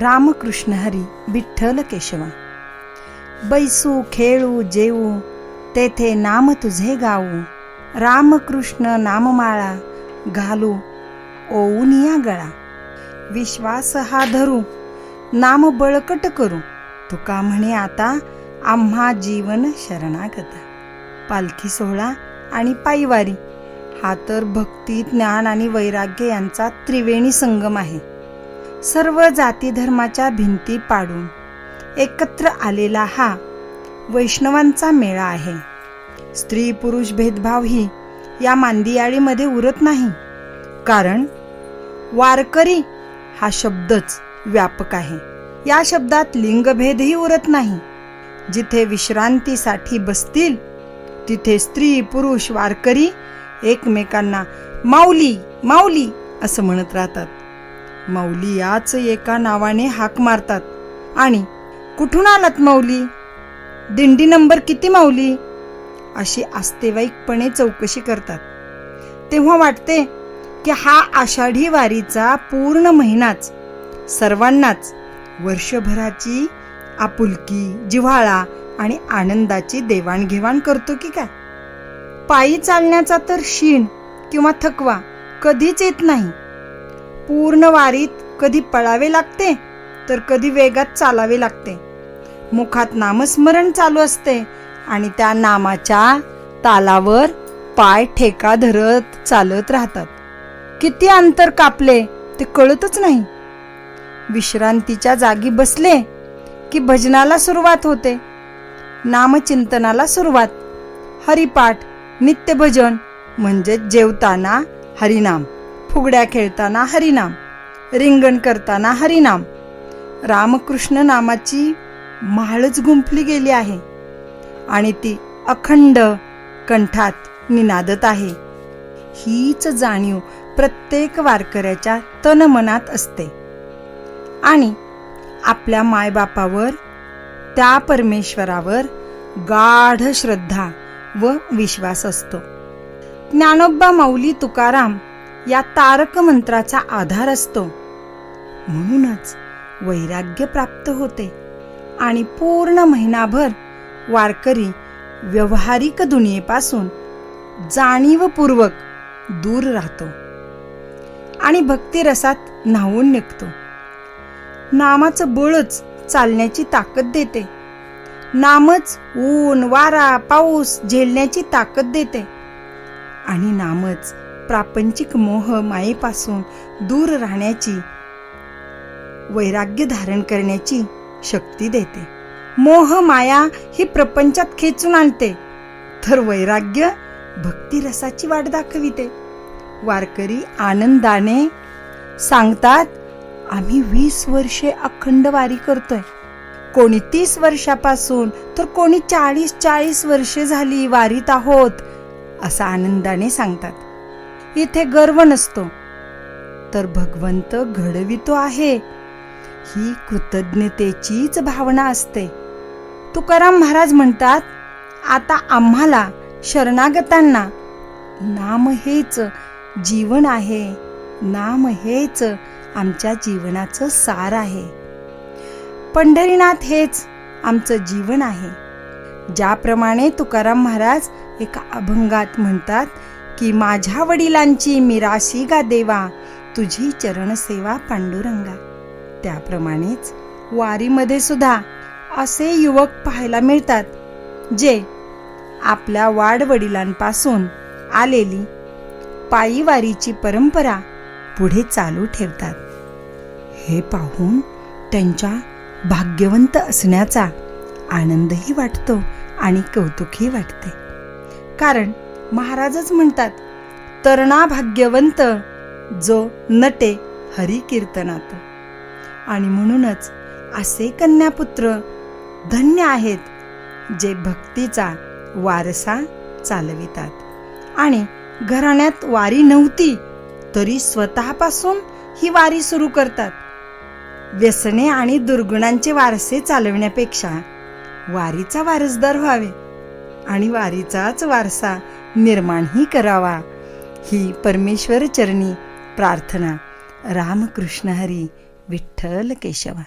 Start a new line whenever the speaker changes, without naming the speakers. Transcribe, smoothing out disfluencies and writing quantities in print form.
रामकृष्ण हरी विठ्ठल केशवा. बैसू खेळू जेवू तेथे नाम तुझे गाऊ. रामकृष्ण नाममाळा घालू ओऊनिया गळा. विश्वास हा धरू नाम बळकट करू. तुका म्हणे आता आम्हा जीवन शरणागता. पालखी सोहळा आणि पायवारी हा तर भक्ती, ज्ञान आणि वैराग्य यांचा त्रिवेणी संगम आहे. सर्व जाती धर्माच्या भिंती पाडून एकत्र आलेला हा वैष्णवांचा मेळा आहे. स्त्री पुरुष भेदभाव ही या मांदियाळीमध्ये उरत नाही, कारण वारकरी हा शब्दच व्यापक आहे. या शब्दात लिंगभेदही उरत नाही. जिथे विश्रांतीसाठी बसतील तिथे स्त्री पुरुष वारकरी एकमेकांना माऊली माऊली असं म्हणत राहतात. माऊली याच एका नावाने हाक मारतात आणि कुठून आलात माऊली, दिंडी नंबर किती माऊली, अशी आस्तेवाईकपणे चौकशी करतात. तेव्हा वाटते की हा आषाढी वारीचा पूर्ण महिनाच सर्वांनाच वर्षभराची आपुलकी, जिव्हाळा आणि आनंदाची देवाणघेवाण करतो की काय. पायी चालण्याचा तर शीण किंवा थकवा कधीच येत नाही. पूर्ण वारीत कधी पळावे लागते तर कधी वेगात चालावे लागते. मुखात नामस्मरण चालू असते आणि त्या नामाच्या तालावर पाय ठेका धरत चालत राहतात. किती अंतर कापले ते कळतच नाही. विश्रांतीच्या जागी बसले की भजनाला सुरुवात होते, नामचिंतनाला सुरुवात. हरिपाठ, नित्यभजन म्हणजे जेवताना हरिनाम, फुगड्या खेळताना हरिनाम, रिंगण करताना हरिनाम. रामकृष्ण नामाची माळच गुंफली गेली आहे आणि ती अखंड कंठात निनादत आहे. हीच जाणीव प्रत्येक वारकऱ्याच्या तनमनात असते आणि आपल्या मायबापावर, त्या परमेश्वरावर गाढ श्रद्धा व विश्वास असतो. ज्ञानोबा, माऊली, तुकाराम या तारक मंत्राचा आधार असतो. म्हणूनच वैराग्य प्राप्त होते आणि पूर्ण महिनाभर वारकरी व्यवहारिक दुनियेपासून जाणीवपूर्वक दूर राहतो आणि भक्तिरसात न्हावून निघतो. नामाचं बळच चालण्याची ताकद देते. नामच ऊन, वारा, पाऊस झेलण्याची ताकद देते आणि नामच प्रापंचिक मोह मायेपासून दूर राहण्याची, वैराग्य धारण करण्याची शक्ती देते. मोह माया ही प्रपंचात खेचून आणते, तर वैराग्य भक्तिरसाची वाट दाखविते. वारकरी आनंदाने सांगतात, आम्ही 20 वर्षे अखंड वारी करतोय. कोणी 30 वर्षापासून तर कोणी 40 वर्षे झाली वारीत आहोत, असं आनंदाने सांगतात. इथे गर्व नसतो, तर भगवंत घडवितो आहे ही कृतज्ञतेचीच भावना असते. तुकाराम महाराज म्हणतात, आता आम्हाला शरणागतांना नाम हेच जीवन आहे. नाम हेच आमच्या जीवनाचं सार आहे. पंढरीनाथ हेच आमचं जीवन आहे. ज्याप्रमाणे तुकाराम महाराज एका अभंगात म्हणतात की, माझ्या वडिलांची मिराशी गा देवा, तुझी चरणसेवा पांडुरंगा. त्याप्रमाणेच वारीमध्ये सुद्धा असे युवक पाहायला मिळतात, जे आपल्या वाडवडिलांपासून आलेली पायी वारीची परंपरा पुढे चालू ठेवतात. हे पाहून त्यांच्या भाग्यवंत असण्याचा आनंदही वाटतो आणि कौतुकही वाटते. कारण महाराजच म्हणतात, तरणा भाग्यवंत जो नटे हरी कीर्तनात. आणि म्हणूनच असे कन्यापुत्र धन्य आहेत, जे भक्तीचा वारसा चालवितात आणि घराण्यात वारी नव्हती तरी स्वतःपासून ही वारी सुरू करतात. व्यसने आणि दुर्गुणांचे वारसे चालविण्यापेक्षा वारीचा वारसदार व्हावे आणि वारीचाच वारसा निर्माणही करावा, ही परमेश्वर चरणी प्रार्थना. रामकृष्ण हरी विठ्ठल केशवा.